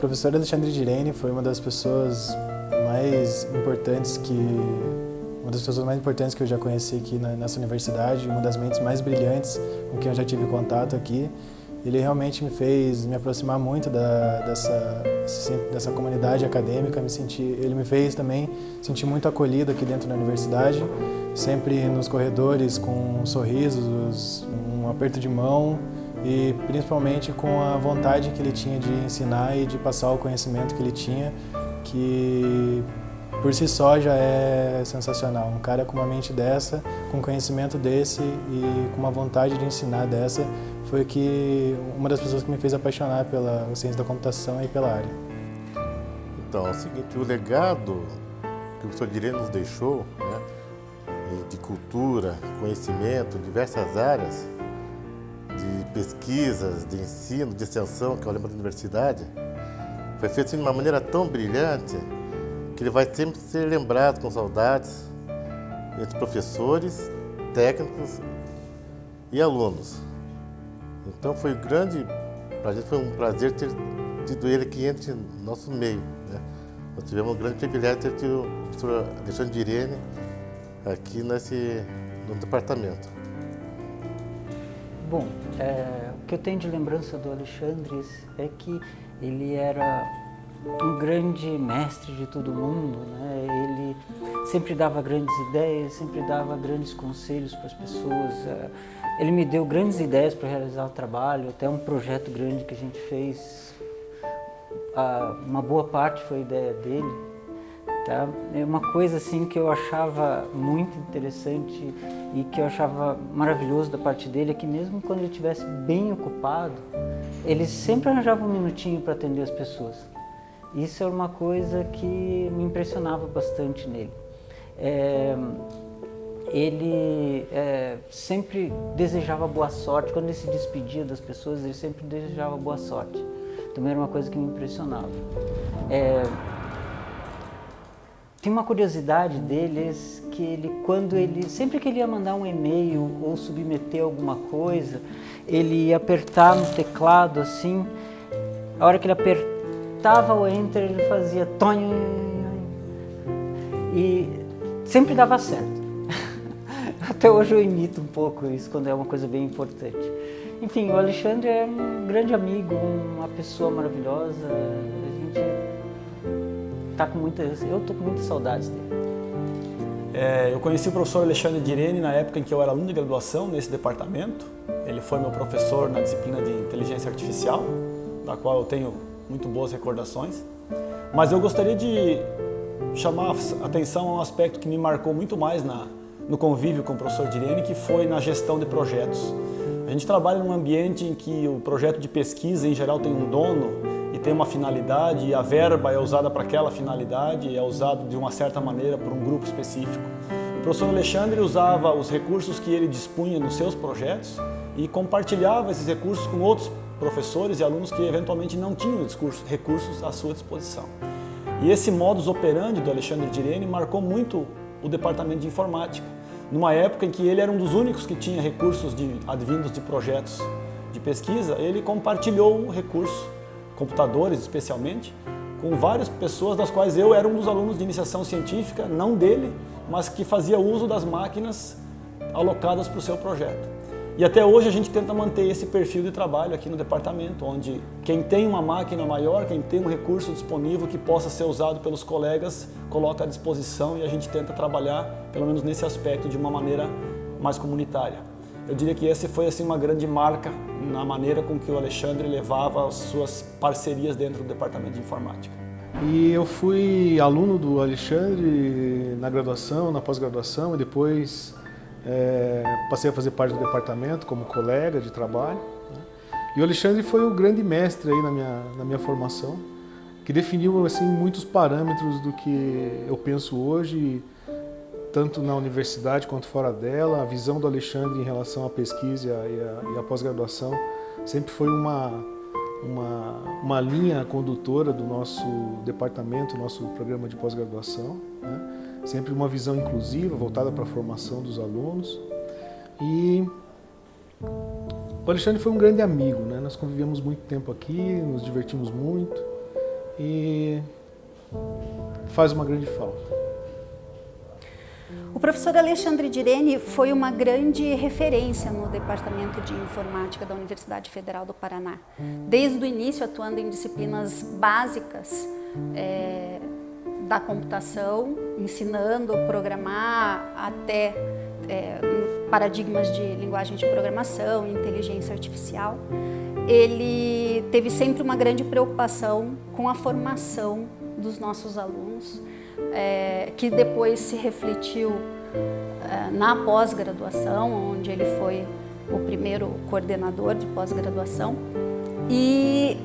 professor Alexandre Gireni foi uma das pessoas mais importantes que eu já conheci aqui nessa universidade, uma das mentes mais brilhantes com quem eu já tive contato aqui. Ele realmente me fez me aproximar muito dessa comunidade acadêmica, ele me fez também sentir muito acolhido aqui dentro da universidade, sempre nos corredores com sorrisos, um aperto de mão e principalmente com a vontade que ele tinha de ensinar e de passar o conhecimento que ele tinha, que por si só já é sensacional. Um cara com uma mente dessa, com um conhecimento desse e com uma vontade de ensinar dessa, foi uma das pessoas que me fez apaixonar pela ciência da computação e pela área. Então, é o seguinte, o legado que o professor Gireni nos deixou, né, de cultura, conhecimento, diversas áreas, de pesquisas, de ensino, de extensão, que é o lema da universidade, foi feito assim, de uma maneira tão brilhante que ele vai sempre ser lembrado com saudades entre professores, técnicos e alunos. Então foi para a gente foi um prazer ter tido ele aqui entre nosso meio, né? Nós tivemos um grande privilégio de ter tido o professor Alexandre Gireni aqui no departamento. Bom, o que eu tenho de lembrança do Alexandre é que ele era um grande mestre de todo mundo, né? Ele sempre dava grandes ideias, sempre dava grandes conselhos para as pessoas. Ele me deu grandes ideias para realizar o trabalho, até um projeto grande que a gente fez. Uma boa parte foi ideia dele. Tá? É uma coisa assim que eu achava muito interessante e que eu achava maravilhoso da parte dele é que mesmo quando ele estivesse bem ocupado, ele sempre arranjava um minutinho para atender as pessoas. Isso era uma coisa que me impressionava bastante nele. Ele sempre desejava boa sorte. Quando ele se despedia das pessoas, ele sempre desejava boa sorte. Também era uma coisa que me impressionava. Tem uma curiosidade dele, que sempre que ele ia mandar um e-mail ou submeter alguma coisa, ele ia apertar no teclado assim, a hora que ele apertava o Enter, ele fazia tonho e sempre dava certo. Até hoje eu imito um pouco isso quando é uma coisa bem importante. Enfim, o Alexandre é um grande amigo, uma pessoa maravilhosa. Eu tô com muitas saudades dele. Eu conheci o professor Alexandre Gireni na época em que eu era aluno de graduação nesse departamento. Ele foi meu professor na disciplina de inteligência artificial, da qual eu tenho muito boas recordações. Mas eu gostaria de chamar a atenção a um aspecto que me marcou muito mais no convívio com o professor Gireni, que foi na gestão de projetos. A gente trabalha num ambiente em que o projeto de pesquisa, em geral, tem um dono e tem uma finalidade, e a verba é usada para aquela finalidade, é usado de uma certa maneira por um grupo específico. O professor Alexandre usava os recursos que ele dispunha nos seus projetos e compartilhava esses recursos com outros professores e alunos que eventualmente não tinham recursos à sua disposição. E esse modus operandi do Alexandre Gireni marcou muito o departamento de informática, numa época em que ele era um dos únicos que tinha recursos advindos de projetos de pesquisa. Ele compartilhou o recurso, computadores especialmente, com várias pessoas, das quais eu era um dos alunos de iniciação científica, não dele, mas que fazia uso das máquinas alocadas para o seu projeto. E até hoje a gente tenta manter esse perfil de trabalho aqui no departamento, onde quem tem uma máquina maior, quem tem um recurso disponível que possa ser usado pelos colegas, coloca à disposição, e a gente tenta trabalhar, pelo menos nesse aspecto, de uma maneira mais comunitária. Eu diria que essa foi assim, uma grande marca na maneira com que o Alexandre levava as suas parcerias dentro do departamento de informática. E eu fui aluno do Alexandre na graduação, na pós-graduação, e depois passei a fazer parte do departamento como colega de trabalho, né? E o Alexandre foi o grande mestre aí na minha formação, que definiu assim, muitos parâmetros do que eu penso hoje, tanto na universidade quanto fora dela. A visão do Alexandre em relação à pesquisa e à pós-graduação sempre foi uma linha condutora do nosso departamento, nosso programa de pós-graduação, né? Sempre uma visão inclusiva, voltada para a formação dos alunos. E o Alexandre foi um grande amigo, né? Nós convivemos muito tempo aqui, nos divertimos muito. e faz uma grande falta. O professor Alexandre Direne foi uma grande referência no Departamento de Informática da Universidade Federal do Paraná. Desde o início, atuando em disciplinas básicas da computação, ensinando a programar até paradigmas de linguagem de programação, inteligência artificial. Ele teve sempre uma grande preocupação com a formação dos nossos alunos, que depois se refletiu na pós-graduação, onde ele foi o primeiro coordenador de pós-graduação, e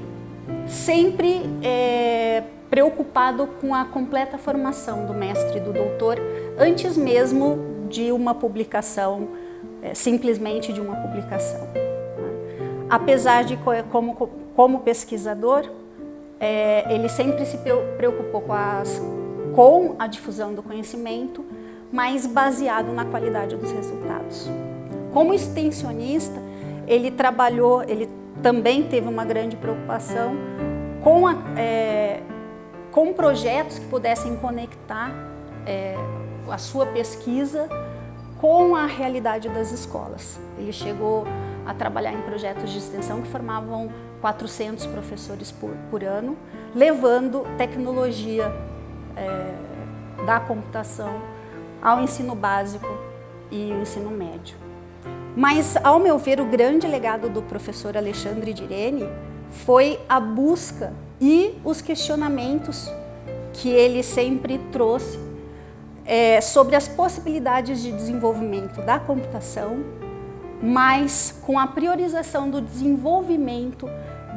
sempre preocupado com a completa formação do mestre e do doutor, antes mesmo de uma publicação, simplesmente de uma publicação. Apesar de, como pesquisador, ele sempre se preocupou com a difusão do conhecimento, mas baseado na qualidade dos resultados. Como extensionista, ele também teve uma grande preocupação com projetos que pudessem conectar a sua pesquisa com a realidade das escolas. Ele chegou a trabalhar em projetos de extensão que formavam 400 professores por ano, levando tecnologia da computação ao ensino básico e o ensino médio. Mas, ao meu ver, o grande legado do professor Alexandre Direne foi a busca e os questionamentos que ele sempre trouxe sobre as possibilidades de desenvolvimento da computação, mas com a priorização do desenvolvimento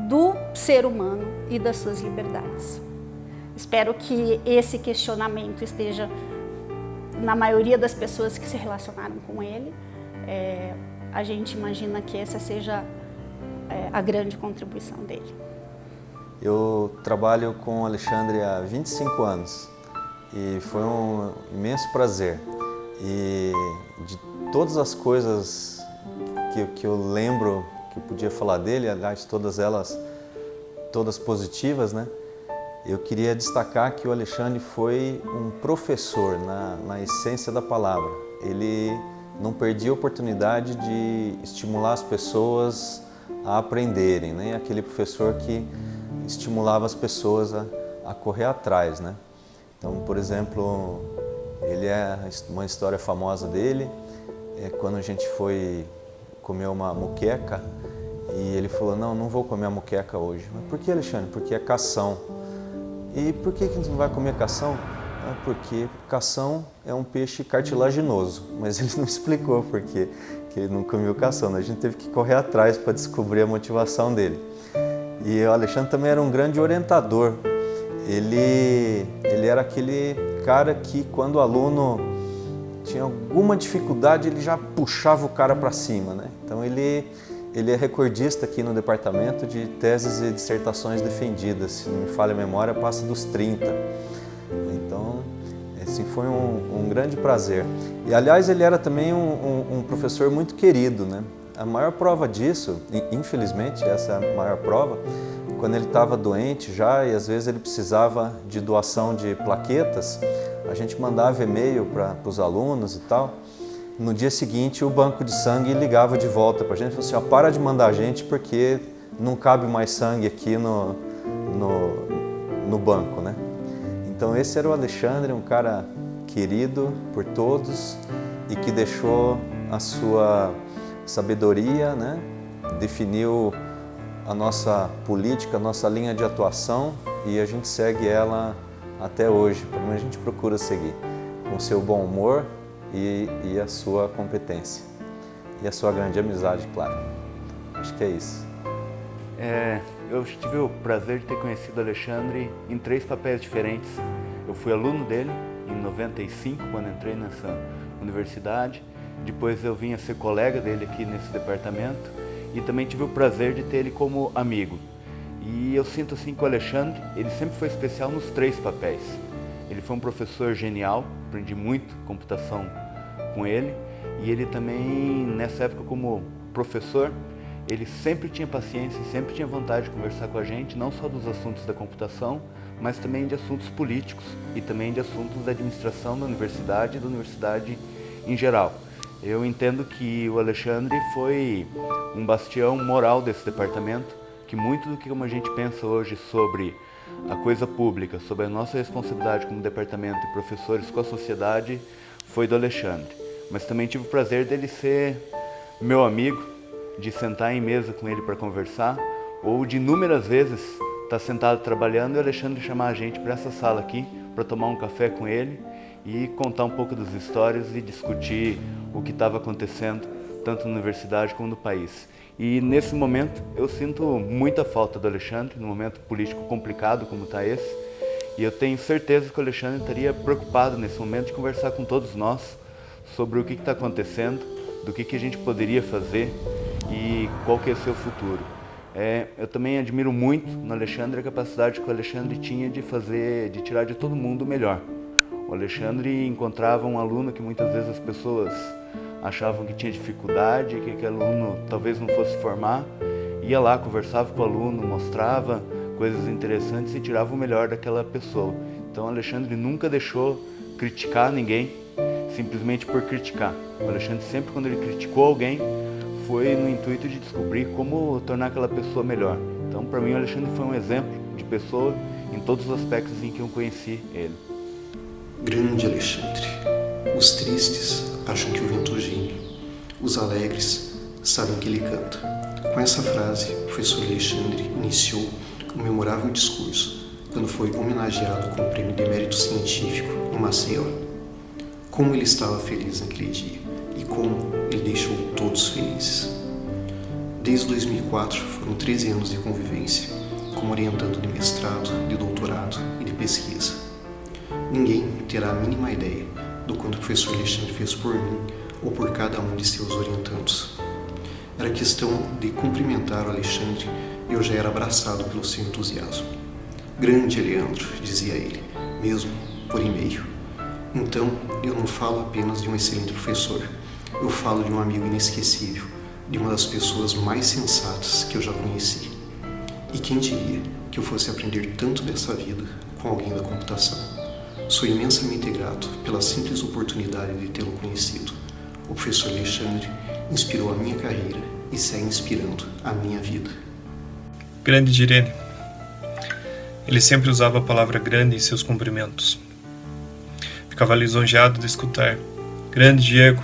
do ser humano e das suas liberdades. Espero que esse questionamento esteja na maioria das pessoas que se relacionaram com ele. A gente imagina que essa seja a grande contribuição dele. Eu trabalho com o Alexandre há 25 anos e foi um imenso prazer. E de todas as coisas que eu lembro que eu podia falar dele, aliás, todas elas, todas positivas, né? Eu queria destacar que o Alexandre foi um professor na essência da palavra. Ele não perdia a oportunidade de estimular as pessoas a aprenderem, né? Aquele professor que estimulava as pessoas a correr atrás, né? Então, por exemplo, uma história famosa dele é quando a gente foi comer uma moqueca e ele falou: não vou comer a moqueca hoje. Mas por que, Alexandre? Porque é cação. E por que a gente não vai comer cação? Porque cação é um peixe cartilaginoso, mas ele não explicou por que ele não comeu cação, né? A gente teve que correr atrás para descobrir a motivação dele. E o Alexandre também era um grande orientador. Ele era aquele cara que, quando o aluno tinha alguma dificuldade, ele já puxava o cara para cima, né? Então ele é recordista aqui no departamento de teses e dissertações defendidas. Se não me falha a memória, passa dos 30. Então, assim, foi um grande prazer. E, aliás, ele era também um professor muito querido, né? A maior prova disso, infelizmente, essa é a maior prova, quando ele estava doente já e às vezes ele precisava de doação de plaquetas, a gente mandava e-mail para os alunos e tal. No dia seguinte, o banco de sangue ligava de volta para a gente e falou assim: para de mandar a gente porque não cabe mais sangue aqui no banco, né? Então esse era o Alexandre, um cara querido por todos e que deixou a sua sabedoria, né? Definiu a nossa política, a nossa linha de atuação e a gente segue ela até hoje, pelo menos a gente procura seguir, com seu bom humor e a sua competência. E a sua grande amizade, claro. Acho que é isso. Eu tive o prazer de ter conhecido o Alexandre em 3 papéis diferentes. Eu fui aluno dele em 95, quando entrei nessa universidade. Depois eu vim a ser colega dele aqui nesse departamento. E também tive o prazer de ter ele como amigo. E eu sinto assim que o Alexandre, ele sempre foi especial nos 3 papéis. Ele foi um professor genial, aprendi muito computação com ele. E ele também, nessa época como professor, ele sempre tinha paciência, sempre tinha vontade de conversar com a gente, não só dos assuntos da computação, mas também de assuntos políticos e também de assuntos da administração da universidade e da universidade em geral. Eu entendo que o Alexandre foi um bastião moral desse departamento, que muito do que como a gente pensa hoje sobre a coisa pública, sobre a nossa responsabilidade como departamento e professores com a sociedade, foi do Alexandre. Mas também tive o prazer dele ser meu amigo, de sentar em mesa com ele para conversar, ou de inúmeras vezes estar sentado trabalhando e o Alexandre chamar a gente para essa sala aqui, para tomar um café com ele e contar um pouco das histórias e discutir o que estava acontecendo, tanto na universidade como no país. E nesse momento eu sinto muita falta do Alexandre, num momento político complicado como está esse, e eu tenho certeza que o Alexandre estaria preocupado nesse momento de conversar com todos nós sobre o que está acontecendo, do que a gente poderia fazer e qual que é o seu futuro. Eu também admiro muito no Alexandre a capacidade que o Alexandre tinha de tirar de todo mundo o melhor. O Alexandre encontrava um aluno que muitas vezes as pessoas achavam que tinha dificuldade, que aquele aluno talvez não fosse formar, ia lá, conversava com o aluno, mostrava coisas interessantes e tirava o melhor daquela pessoa. Então o Alexandre nunca deixou criticar ninguém, simplesmente por criticar. O Alexandre sempre, quando ele criticou alguém, foi no intuito de descobrir como tornar aquela pessoa melhor. Então, para mim, o Alexandre foi um exemplo de pessoa em todos os aspectos em que eu conheci ele. Grande Alexandre. Os tristes acham que o vento geme. Os alegres sabem que ele canta. Com essa frase, o professor Alexandre iniciou um memorável discurso quando foi homenageado com o Prêmio de Mérito Científico em Maceió. Como ele estava feliz naquele dia e como ele deixou todos felizes. Desde 2004 foram 13 anos de convivência, como orientando de mestrado, de doutorado e de pesquisa. Ninguém terá a mínima ideia do quanto o professor Alexandre fez por mim ou por cada um de seus orientandos. Era questão de cumprimentar o Alexandre e eu já era abraçado pelo seu entusiasmo. Grande Leandro, dizia ele, mesmo por e-mail. Então, eu não falo apenas de um excelente professor, eu falo de um amigo inesquecível, de uma das pessoas mais sensatas que eu já conheci. E quem diria que eu fosse aprender tanto dessa vida com alguém da computação? Sou imensamente grato pela simples oportunidade de tê-lo conhecido. O professor Alexandre inspirou a minha carreira e segue inspirando a minha vida. Grande Direne. Ele sempre usava a palavra grande em seus cumprimentos. Ficava lisonjeado de escutar. Grande Diego.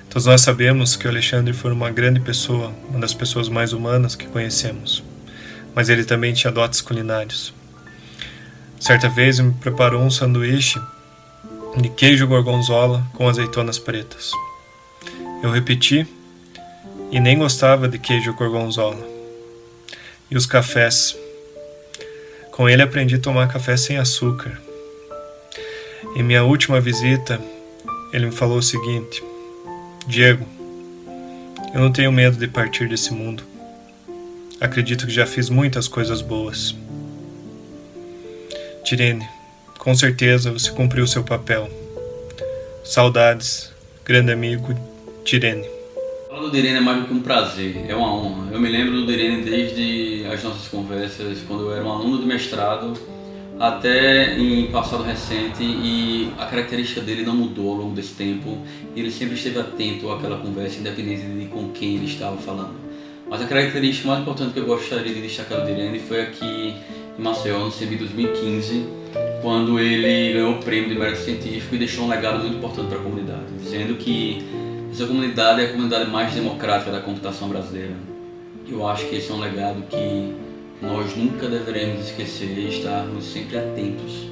Todos nós sabemos que o Alexandre foi uma grande pessoa, uma das pessoas mais humanas que conhecemos. Mas ele também tinha dotes culinários. Certa vez ele me preparou um sanduíche de queijo gorgonzola com azeitonas pretas. Eu repeti e nem gostava de queijo gorgonzola. E os cafés. Com ele aprendi a tomar café sem açúcar. Em minha última visita, ele me falou o seguinte: Diego, eu não tenho medo de partir desse mundo. Acredito que já fiz muitas coisas boas. Direne, com certeza você cumpriu seu papel. Saudades, grande amigo Direne. Falar do Direne é mais do que um prazer, é uma honra. Eu me lembro do Direne desde as nossas conversas, quando eu era um aluno de mestrado, até em passado recente, e a característica dele não mudou ao longo desse tempo. Ele sempre esteve atento àquela conversa, independente de com quem ele estava falando. Mas a característica mais importante que eu gostaria de destacar do Direne foi aqui em Maceió, no CEBI 2015, quando ele ganhou o Prêmio de Mérito Científico e deixou um legado muito importante para a comunidade, dizendo que essa comunidade é a comunidade mais democrática da computação brasileira. Eu acho que esse é um legado que nós nunca deveremos esquecer e estarmos sempre atentos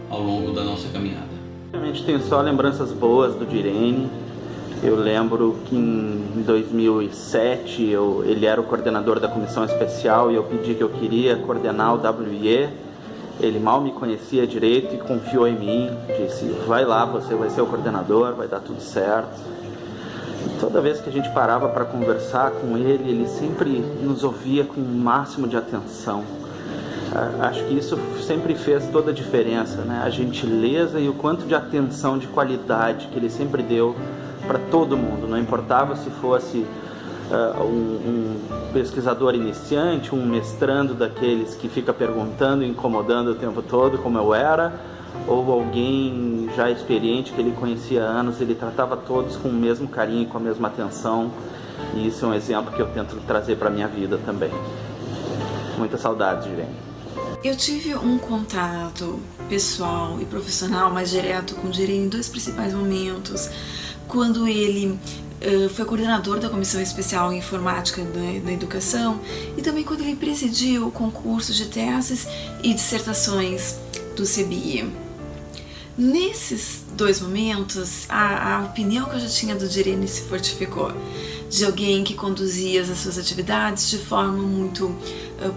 ao longo da nossa caminhada. Realmente tenho só lembranças boas do Direne. Eu lembro que em 2007 ele era o coordenador da comissão especial e eu pedi que eu queria coordenar o WIE. Ele mal me conhecia direito e confiou em mim, disse: vai lá, você vai ser o coordenador, vai dar tudo certo. E toda vez que a gente parava para conversar com ele, ele sempre nos ouvia com o máximo de atenção. Acho que isso sempre fez toda a diferença, né? A gentileza e o quanto de atenção, de qualidade que ele sempre deu para todo mundo, não importava se fosse um pesquisador iniciante, um mestrando daqueles que fica perguntando e incomodando o tempo todo, como eu era, ou alguém já experiente que ele conhecia há anos, ele tratava todos com o mesmo carinho, com a mesma atenção, e isso é um exemplo que eu tento trazer para a minha vida também. Muita saudade, Irene. Eu tive um contato pessoal e profissional mais direto com o Direne em dois principais momentos. Quando ele foi coordenador da Comissão Especial em Informática da Educação e também quando ele presidiu o concurso de teses e dissertações do CBI. Nesses dois momentos, a opinião que eu já tinha do Direne se fortificou, de alguém que conduzia as suas atividades de forma muito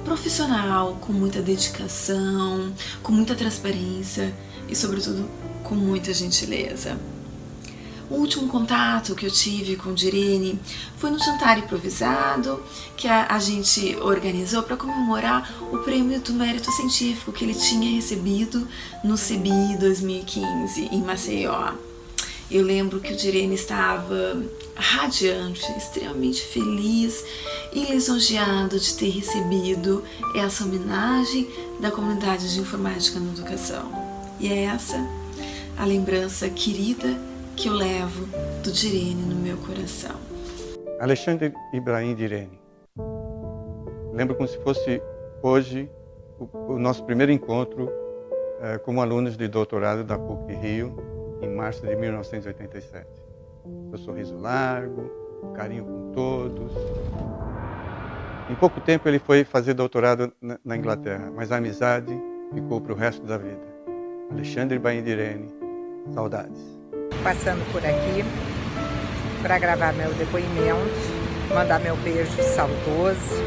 profissional, com muita dedicação, com muita transparência e, sobretudo, com muita gentileza. O último contato que eu tive com o Direne foi no jantar improvisado que a gente organizou para comemorar o prêmio do mérito científico que ele tinha recebido no CBI 2015 em Maceió. Eu lembro que o Direne estava radiante, extremamente feliz e lisonjeado de ter recebido essa homenagem da comunidade de informática na educação. E é essa a lembrança querida que eu levo do Direne no meu coração. Alexandre Ibrahim Direne. Lembro como se fosse hoje o nosso primeiro encontro como alunos de doutorado da PUC Rio, em março de 1987. Seu sorriso largo, carinho com todos. Em pouco tempo ele foi fazer doutorado na Inglaterra, mas a amizade ficou para o resto da vida. Alexandre Ibrahim Direne, saudades. Passando por aqui para gravar meu depoimento, mandar meu beijo saudoso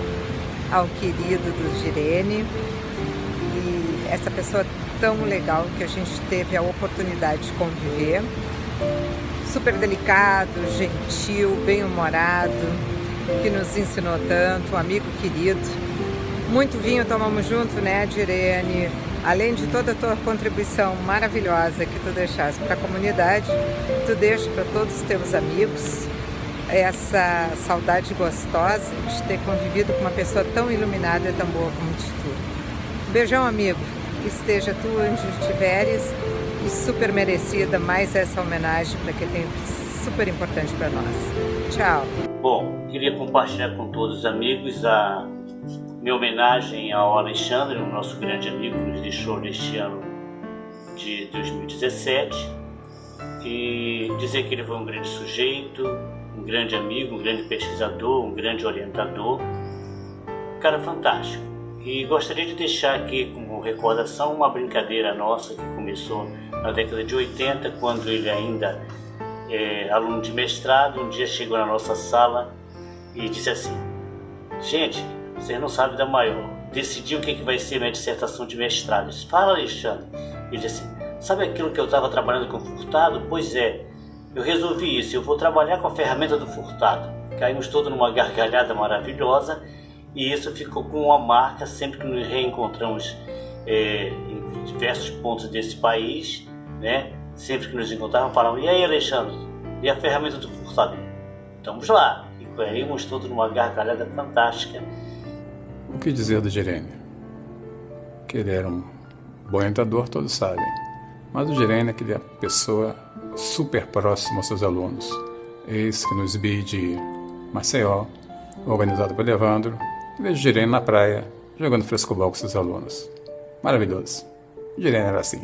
ao querido do Direne e essa pessoa tão legal que a gente teve a oportunidade de conviver, super delicado, gentil, bem-humorado, que nos ensinou tanto, um amigo querido. Muito vinho tomamos junto, né, Direne? Além de toda a tua contribuição maravilhosa que tu deixaste para a comunidade, tu deixa para todos os teus amigos essa saudade gostosa de ter convivido com uma pessoa tão iluminada e tão boa como tu. Beijão, amigo. Esteja tu onde estiveres e super merecida mais essa homenagem para que tem super importante para nós. Tchau. Bom, queria compartilhar com todos os amigos a minha homenagem ao Alexandre, o nosso grande amigo que nos deixou neste ano de 2017, e dizer que ele foi um grande sujeito, um grande amigo, um grande pesquisador, um grande orientador, um cara fantástico. E gostaria de deixar aqui como recordação uma brincadeira nossa que começou na década de 80, quando ele ainda aluno de mestrado, um dia chegou na nossa sala e disse assim: gente, vocês não sabem da maior, decidi o que vai ser minha dissertação de mestrado. Eu disse: fala, Alexandre. Ele disse assim: sabe aquilo que eu estava trabalhando com Furtado? Pois é, eu resolvi isso, eu vou trabalhar com a ferramenta do Furtado. Caímos todos numa gargalhada maravilhosa e isso ficou com uma marca sempre que nos reencontramos em diversos pontos desse país, né? Sempre que nos encontrávamos, falavam: e aí, Alexandre, e a ferramenta do Furtado? Estamos lá. E caímos todos numa gargalhada fantástica. O que dizer do Direne? Que ele era um bom orientador, todos sabem. Mas o Direne é aquela pessoa super próxima aos seus alunos. Eis que no SBI de Maceió, organizado por Evandro, vejo o Direne na praia, jogando frescobol com seus alunos. Maravilhoso. O Direne era assim.